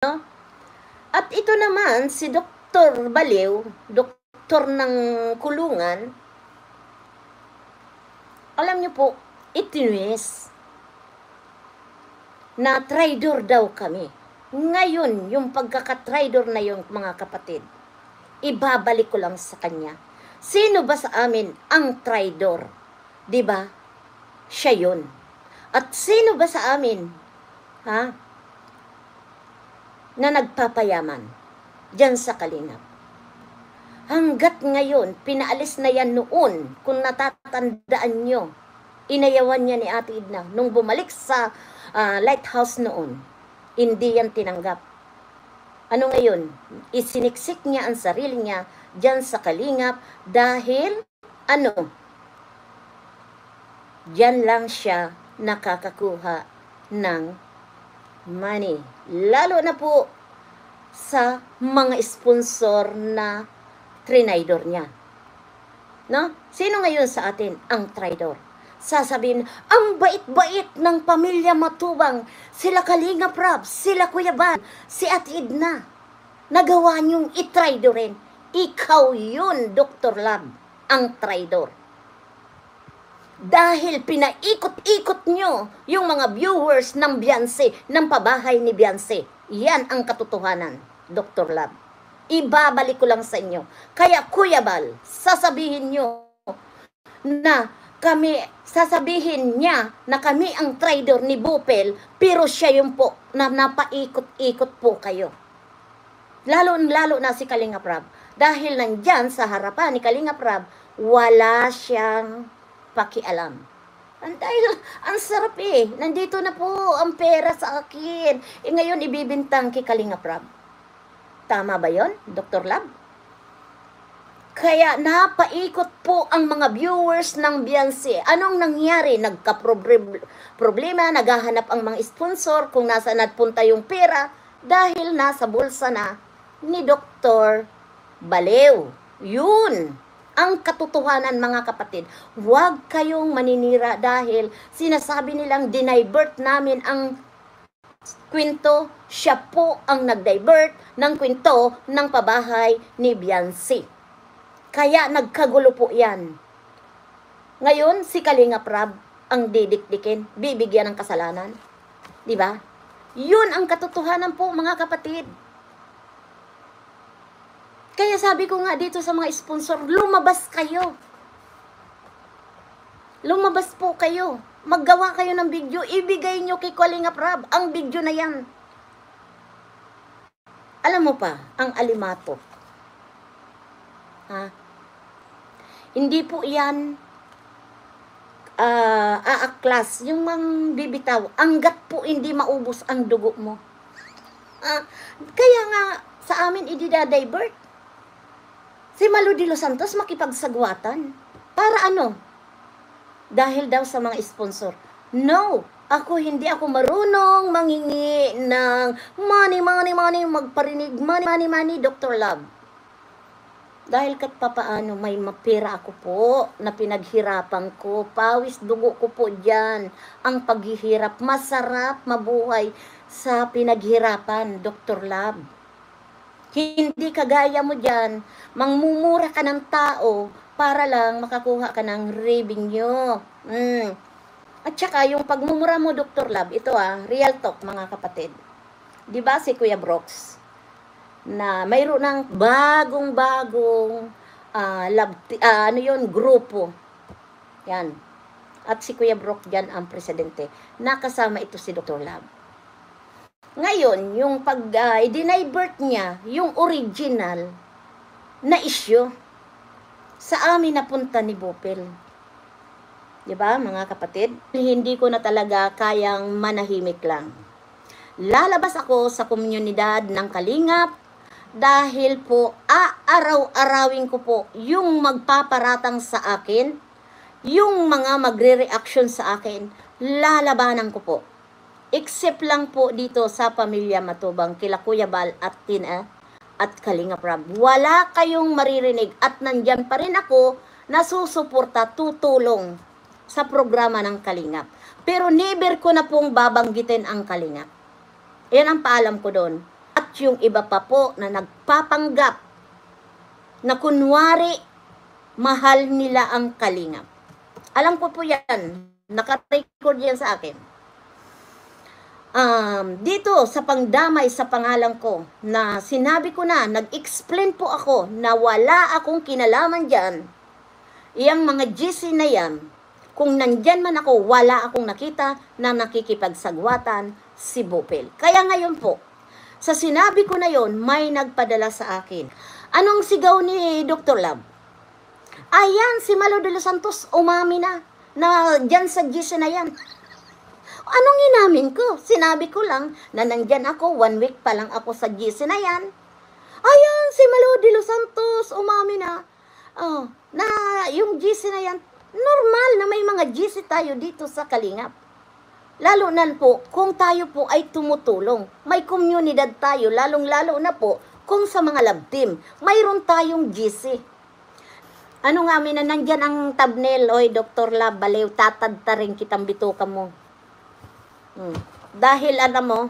no? At ito naman, si Dr. Baliw, doktor ng kulungan, alam niyo po, itinuwis na traidor daw kami. Ngayon, yung pagkakatraidor na yung mga kapatid, ibabalik ko lang sa kanya. Sino ba sa amin ang traidor? Diba? Siya yun. At sino ba sa amin, na nagpapayaman diyan sa Kalingap? Hanggat ngayon, pinaalis na yan noon, kung natatandaan nyo, inayawan niya ni Ate Edna nung bumalik sa lighthouse noon, hindi yan tinanggap. Ano ngayon? Isiniksik niya ang sarili niya diyan sa Kalingap dahil diyan lang siya nakakakuha ng money. Lalo na po sa mga sponsor na trinaidor niya. No? Sino ngayon sa atin ang traidor? Sasabihin, ang bait-bait ng pamilya Matubang, sila Kalingap Rab, sila Kuya Bal, si Ate Edna. Nagawa niyong itraidorin. Ikaw yun, Dr. Lab, ang traidor. Dahil pinaikot-ikot nyo yung mga viewers ng Beyonce, ng pabahay ni Beyonce. Yan ang katotohanan, Dr. Lab. Ibabalik ko lang sa inyo. Kaya Kuya Bal, sasabihin niya na kami ang traidor ni Bupel, pero siya yung po na napaikot-ikot po kayo. Lalo na si Kalingap Rab. Dahil nandyan sa harapan ni Kalingap Rab, wala siyang pakialam. Dahil ang sarap nandito na po ang pera sa akin. Ngayon ibibintang kay Kalingap Rab. Tama ba yon, Dr. Lab? Kaya napaikot po ang mga viewers ng Beyonce. Anong nangyari? Nagka-problema, naghahanap ang mga sponsor kung nasaan nagpunta yung pera dahil nasa bulsa na ni Dr. Baliw. Yun ang katotohanan, mga kapatid. Huwag kayong maninira dahil sinasabi nilang dinivert namin ang kwento. Siya po ang nag-divert ng kwento ng pabahay ni Beyonce. Kaya nagkagulo po yan. Ngayon, si Kalingap Rab ang didikdikin, bibigyan ng kasalanan. Diba? Yun ang katotohanan po, mga kapatid. Kaya sabi ko nga dito sa mga sponsor, lumabas kayo. Lumabas po kayo. Maggawa kayo ng video, ibigay nyo kay Kalingap Rab ang video na yan. Alam mo pa, ang alimato. Hindi po yan aaklas, yung mang bibitaw, hanggat po hindi maubos ang dugo mo. Kaya nga, sa amin ididadivert. Si Malu de los Santos makipagsagwatan. Para ano? Dahil daw sa mga sponsor. No, hindi ako marunong mangingi ng money, magparinig, money, Dr. Love. Dahil kat papaano may mapira ako po na pinaghirapan ko, pawis dugo ko po dyan. Ang paghihirap, masarap mabuhay sa pinaghirapan, Dr. Love. Hindi kagaya mo dyan, mangmumura ka ng tao para lang makakuha ka ng revenue. At saka yung pagmumura mo, Dr. Love, ito real talk, mga kapatid. Diba si Kuya Brooks? Na mayroon ng bagong grupo. Yan. At si Kuya Brooks dyan ang presidente. Nakasama ito si Dr. Love. Ngayon, yung i-divert niya, yung original na issue, sa amin napunta ni Bupel. Diba, mga kapatid? Hindi ko na talaga kayang manahimik lang. Lalabas ako sa komunidad ng Kalingap dahil po aaraw-arawin ko po yung magpaparatang sa akin, yung mga magre-reaction sa akin, lalabanan ko po. Except lang po dito sa pamilya Matubang, kila Kuya Bal at Tina at Kalingap Rab. Wala kayong maririnig at nandyan pa rin ako na susuporta, tutulong sa programa ng Kalingap. Pero never ko na pong babanggitin ang Kalingap. Yan ang paalam ko doon. At yung iba pa po na nagpapanggap na kunwari mahal nila ang Kalingap. Alam ko po yan. Naka-record yan sa akin. Dito sa pangdamay sa pangalan ko, na sinabi ko na, nag-explain po ako na wala akong kinalaman dyan. Iyang mga GC na yan, kung nandyan man ako, wala akong nakita na nakikipagsagwatan si Bopel. Kaya ngayon po, sa sinabi ko na yon, may nagpadala sa akin. Anong sigaw ni Dr. Love? Ayan, si Malo de los Santos, umami na dyan sa GC na yan. Anong inamin ko? Sinabi ko lang na nandyan ako, 1 week pa lang ako sa GC na yan. Ayan, si Malo de los Santos, umami na. Na yung GC na yan, normal na may mga GC tayo dito sa Kalingap. Lalo na po, kung tayo po ay tumutulong, may komunidad tayo, lalong-lalo na po, kung sa mga love team, mayroon tayong GC. Ano nga, na nandyan ang thumbnail, oy, Dr. Love, baliw, tatadta rin kitang bituka mo. Dahil alam mo,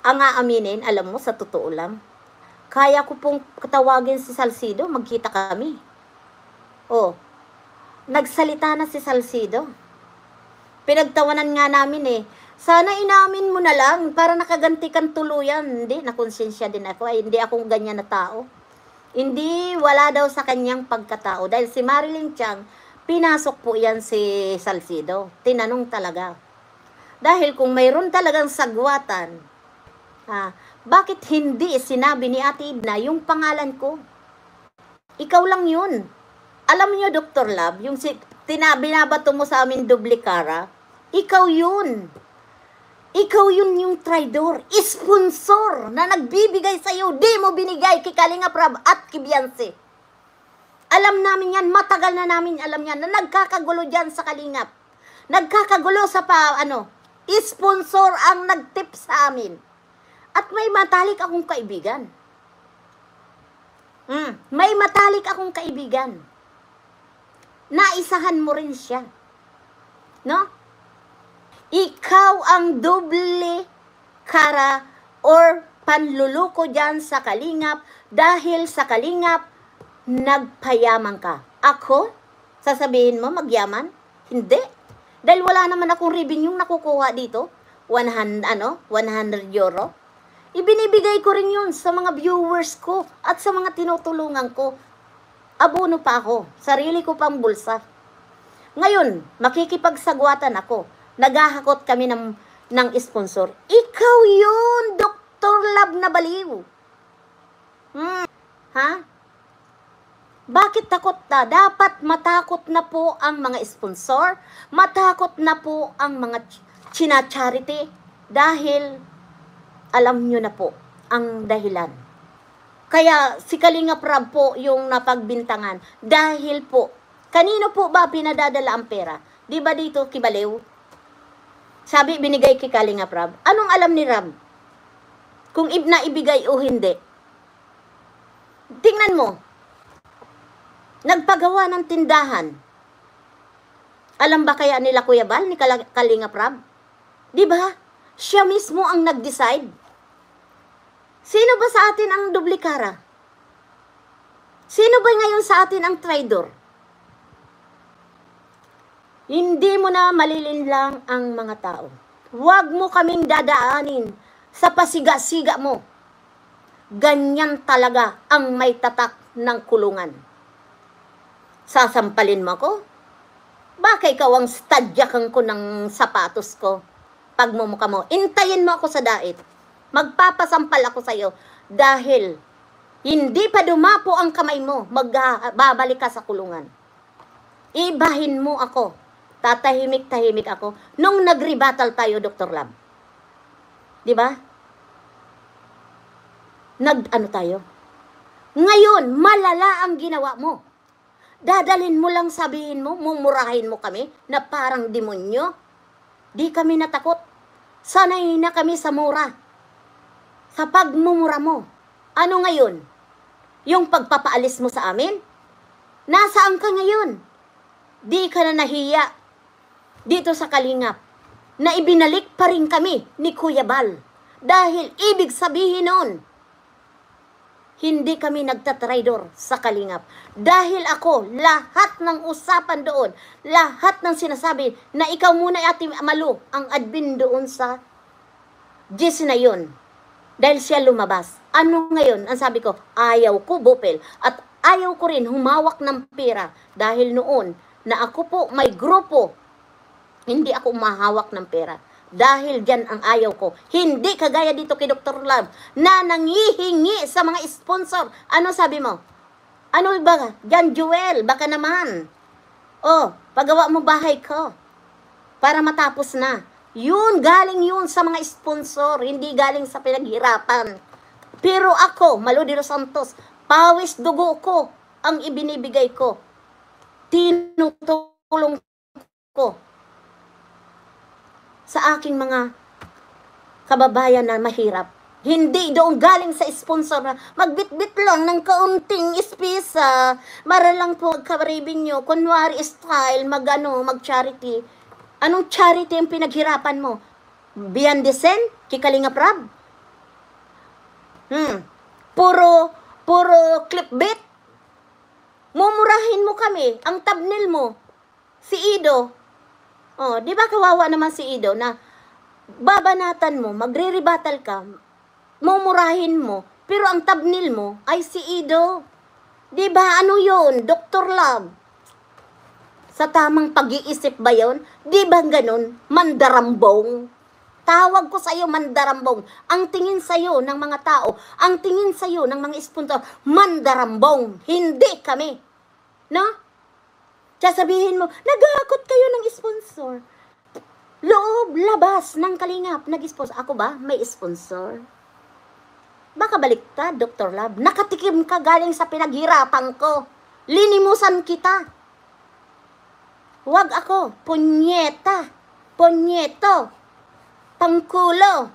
ang aaminin, alam mo, sa totoo lang, kaya ko pong katawagin si Salcido, magkita kami. Nagsalita na si Salcido. Pinagtawanan nga namin sana inamin mo na lang para nakaganti kang tuluyan. Hindi, nakonsensya din ako. Hindi akong ganyan na tao. Hindi, wala daw sa kanyang pagkatao. Dahil si Marilyn Chang, pinasok po yan si Salcido. Tinanong talaga. Dahil kung mayroon talagang sagwatan, bakit hindi sinabi ni Ate Edna yung pangalan ko? Ikaw lang yun. Alam niyo, Dr. Love, yung binabato mo sa amin dublikara, ikaw yun. Ikaw yun yung traidor, sponsor na nagbibigay sa'yo, di mo binigay kay Kalingap Rab at kay Beyonce. Alam namin yan, matagal na namin alam yan, na nagkakagulo dyan sa Kalingap. Nagkakagulo sa sponsor ang nagtip sa amin. At may matalik akong kaibigan. May matalik akong kaibigan. Naisahan mo rin siya. No? Ikaw ang doble kara or panluluko dyan sa Kalingap dahil sa Kalingap nagpayaman ka. Ako? Sasabihin mo magyaman? Hindi. Dahil wala naman akong revenue nakukuha dito. 100 euro. Ibinibigay ko rin yun sa mga viewers ko at sa mga tinutulungan ko. Abono pa ako. Sarili ko pang bulsa. Ngayon, makikipagsagwatan ako. Naghahakot kami ng sponsor. Ikaw yun, Dr. Love na baliw. Bakit takot na? Dapat matakot na po ang mga sponsor. Matakot na po ang mga china-charity. Dahil, alam nyo na po ang dahilan. Kaya si Kalingap Rab po yung napagbintangan. Dahil po, kanino po ba pinadadala ang pera? Di ba dito Kibalew? Sabi, binigay kay Kalingap Rab. Anong alam ni Rab? Kung naibigay o hindi. Tingnan mo. Nagpagawa ng tindahan. Alam ba kaya nila Kuya Bal, ni Kalingap Rab? Di ba? Siya mismo ang nag-decide. Sino ba sa atin ang dublikara? Sino ba ngayon sa atin ang traidor? Hindi mo na malilinlang ang mga tao. Huwag mo kaming dadaanin sa pasiga-siga mo. Ganyan talaga ang may tatak ng kulungan. Sasampalin mo ko? Baka ikaw ang stadyakan ko ng sapatos ko. Pagmumukha mo, intayin mo ako sa dait. Magpapasampal ako sa'yo dahil hindi pa dumapo ang kamay mo, babalik ka sa kulungan. Ibahin mo ako. Tatahimik-tahimik ako nung nag-rebattle tayo, Dr. Love. Di ba? Nag-ano tayo? Ngayon, malala ang ginawa mo. Dadalhin mo lang, sabihin mo, mumurahin mo kami na parang demonyo. Di kami natakot. Sanay na kami sa mura. Sa pagmumura mo. Ano ngayon? Yung pagpapaalis mo sa amin? Nasaan ka ngayon? Di ka na nahiya dito sa Kalingap na ibinalik pa rin kami ni Kuya Bal. Dahil ibig sabihin nun, hindi kami nagtatraidor sa Kalingap. Dahil ako, lahat ng usapan doon, lahat ng sinasabi na ikaw muna Ate Malu ang admin doon sa GC na yun. Dahil siya lumabas. Ano ngayon? Ang sabi ko, ayaw ko Bopel. At ayaw ko rin humawak ng pera. Dahil noon, na ako po may grupo, hindi ako umahawak ng pera. Dahil dyan ang ayaw ko. Hindi kagaya dito kay Dr. Love na nangihingi sa mga sponsor. Ano sabi mo? Ano ba? Jan Joel, baka naman. Oh, pagawa mo bahay ko. Para matapos na. Yun, galing yun sa mga sponsor. Hindi galing sa pinaghirapan. Pero ako, Malu de los Santos, pawis dugo ko ang ibinibigay ko. Tinutulong ko sa aking mga kababayan na mahirap. Hindi doon galing sa sponsor na magbitbit lang ng kaunting ispisa. Mara lang po magka-raving nyo. Kunwari style, mag-charity. Anong charity ang pinaghirapan mo? Beyond the Sen? Kikalinga Prab? Puro clickbait? Mumurahin mo kami. Ang thumbnail mo, si Ido. Oh, di ba kawawa naman si Ido na babanatan mo, magre-rebuttal ka, mumurahin mo, pero ang thumbnail mo ay si Ido. Di ba ano yun, Dr. Love? Sa tamang pag-iisip ba yun? Di ba ganun? Mandarambong. Tawag ko sa'yo mandarambong. Ang tingin sa'yo ng mga tao, ang tingin sa'yo ng mga sponsor, mandarambong. Hindi kami. No? Sasabihin mo, nagakot kayo ng sponsor. Loob, labas ng Kalingap, nag-sponsor. Ako ba? May sponsor? Baka baliktad, Dr. Love. Nakatikim ka galing sa pinaghirapan ko. Linimusan kita. Huwag ako. Punyeta. Punyeto. Pangkulo.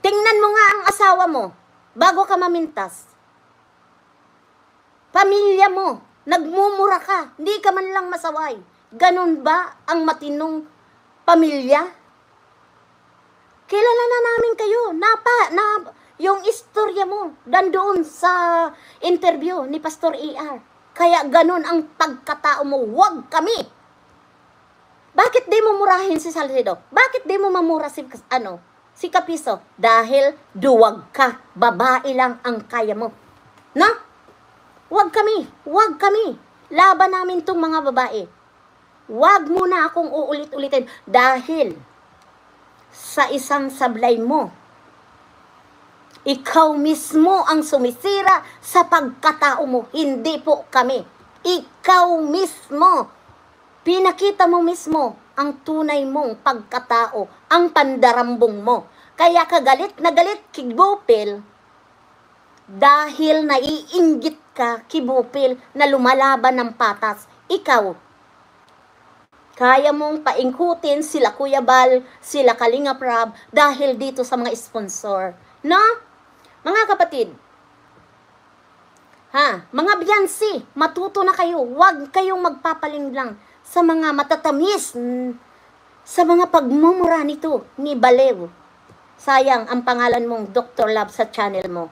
Tingnan mo nga ang asawa mo bago ka mamintas. Pamilya mo. Nagmumura ka, hindi ka man lang masaway. Ganun ba ang matinong pamilya? Kilala na namin kayo. Yung istorya mo, dandoon sa interview ni Pastor ER. Kaya ganun ang pagkatao mo, wag kami. Bakit di mo murahin si Salcedo? Bakit di mo mamura si Kapiso? Dahil duwag ka, babae lang ang kaya mo. No? Huwag kami. Laban namin tong mga babae. Huwag mo na akong uulit-ulitin dahil sa isang sablay mo, ikaw mismo ang sumisira sa pagkatao mo, hindi po kami. Ikaw mismo. Pinakita mo mismo ang tunay mong pagkatao, ang pandarambong mo. Kaya kagalit na galit kay Bopel dahil naiinggit ka kay Bopel na lumalaban ng patas. Ikaw, kaya mong paingkutin sila Kuya Bal, sila Kalinga Prab dahil dito sa mga sponsor. No? Mga kapatid, mga Beyonce, matuto na kayo. Huwag kayong magpapaling lang sa mga matatamis, sa mga pagmumura nito ni Balew. Sayang ang pangalan mong Dr. Love sa channel mo.